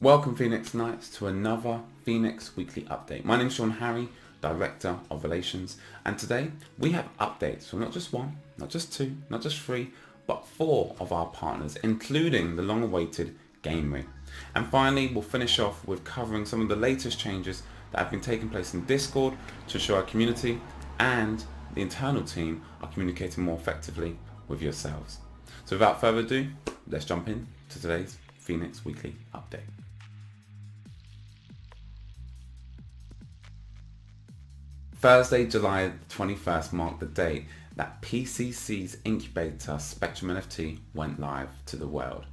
Welcome Phoenix Knights to another Phoenix Weekly Update. My name is Sean Harry, Director of Relations, and today we have updates from not just one, not just two, not just three, but four of our partners, including the long-awaited Gamery. And finally, we'll finish off with covering some of the latest changes that have been taking place in Discord to ensure our community and the internal team are communicating more effectively with yourselves. So without further ado, let's jump in to today's Phoenix Weekly Update. Thursday, July 21st marked the date that PCC's incubator Spectrum NFT went live to the world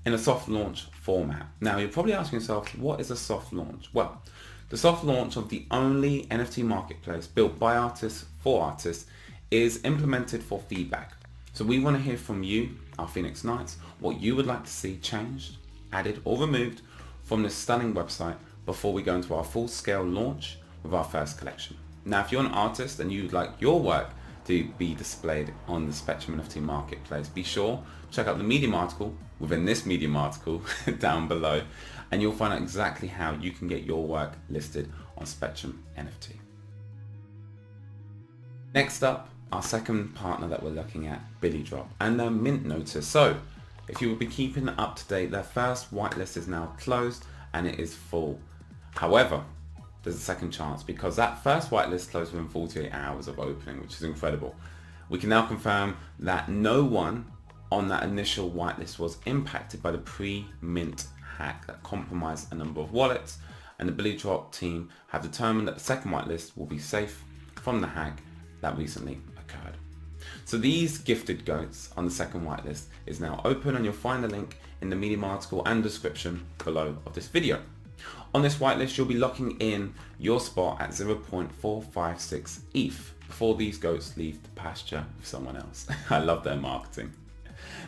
in a soft launch format. Now you're probably asking yourself, what is a soft launch? Well, the soft launch of the only NFT marketplace built by artists for artists is implemented for feedback. So we want to hear from you, our Phoenix Knights, what you would like to see changed, added or removed from this stunning website before we go into our full-scale launch with our first collection. Now, if you're an artist and you'd like your work to be displayed on the Spectrum NFT marketplace, be sure to check out the Medium article within this Medium article down below, and you'll find out exactly how you can get your work listed on Spectrum NFT. Next up, our second partner that we're looking at, Billy Drop, and their mint notice. So, if you will be keeping up to date, their first whitelist is now closed and it is full. However, there's a second chance because that first whitelist closed within 48 hours of opening, which is incredible. We can now confirm that no one on that initial whitelist was impacted by the pre-mint hack that compromised a number of wallets, and the Billy Drop team have determined that the second whitelist will be safe from the hack that recently occurred. So these gifted goats on the second whitelist is now open, and you'll find the link in the Medium article and description below of this video. On this whitelist, you'll be locking in your spot at 0.456 ETH before these goats leave the pasture with someone else. I love their marketing.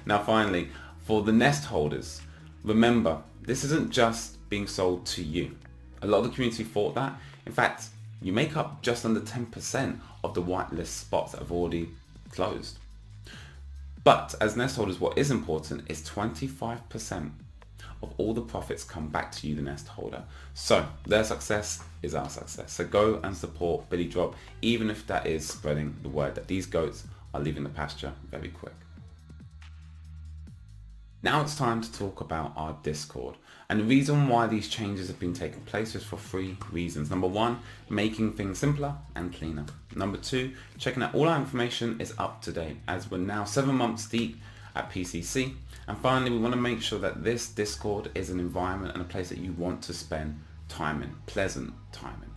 Now finally, for the nest holders, remember, this isn't just being sold to you. A lot of the community thought that. In fact, you make up just under 10% of the whitelist spots that have already closed. But as nest holders, what is important is 25% of all the profits come back to you, the nest holder. So their success is our success. So go and support Billy Drop, even if that is spreading the word that these goats are leaving the pasture very quick. Now it's time to talk about our Discord. And the reason why these changes have been taking place is for three reasons. Number one, making things simpler and cleaner. Number two, checking that all our information is up to date, as we're now 7 months deep at PCC. And finally, we want to make sure that this Discord is an environment and a place that you want to spend time in, pleasant time in.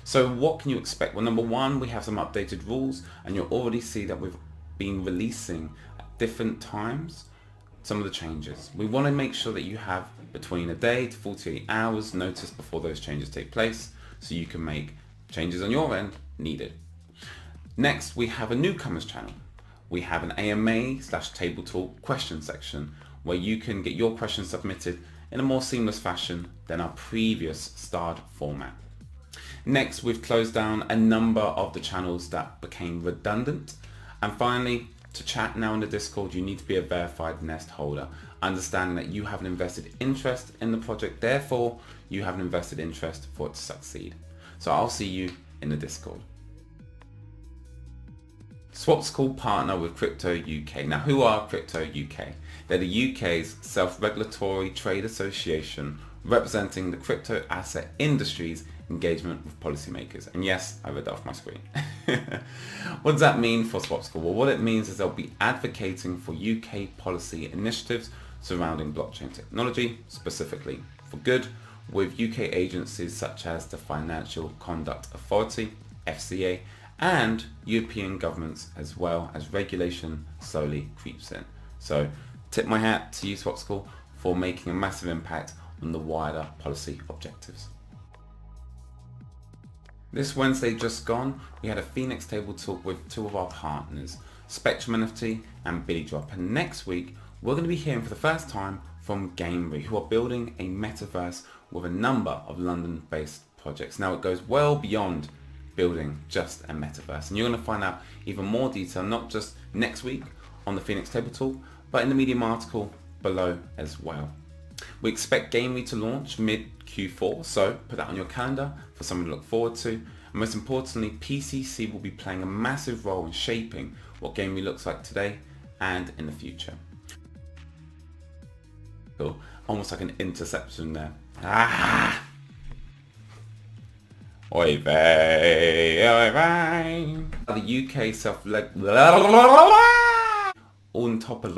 So what can you expect? Well, number one, we have some updated rules, and you'll already see that we've been releasing at different times some of the changes. We want to make sure that you have between a day to 48 hours notice before those changes take place, so you can make changes on your end needed. Next, we have a newcomers channel. We have an AMA/Table Talk question section where you can get your questions submitted in a more seamless fashion than our previous starred format. Next, we've closed down a number of the channels that became redundant. And finally, to chat now in the Discord, you need to be a verified nest holder, understanding that you have an invested interest in the project, therefore you have an invested interest for it to succeed. So I'll see you in the Discord. Swapscool partner with Crypto UK. Now, who are Crypto UK? They're the UK's self-regulatory trade association representing the crypto asset industry's engagement with policymakers. And yes, I read that off my screen. What does that mean for Swapscool? Well, what it means is they'll be advocating for UK policy initiatives surrounding blockchain technology, specifically for good, with UK agencies such as the Financial Conduct Authority, FCA, and European governments, as well as regulation slowly creeps in. So tip my hat to you, Swapscool, for making a massive impact on the wider policy objectives. This Wednesday just gone, we had a Phoenix Table Talk with two of our partners, Spectrum NFT and Billy Drop. And next week, we're going to be hearing for the first time from Gamery, who are building a metaverse with a number of London-based projects. Now, it goes well beyond building just a metaverse, and you're going to find out even more detail, not just next week on the Phoenix Table Talk, but in the Medium article below as well. We expect Game Week to launch mid Q4, so put that on your calendar for something to look forward to. And most importantly, PCC will be playing a massive role in shaping what Game Week looks like today and in the future. Cool. Almost like an interception there. Ah! Oy vey, oy vey. The UK self-led on top of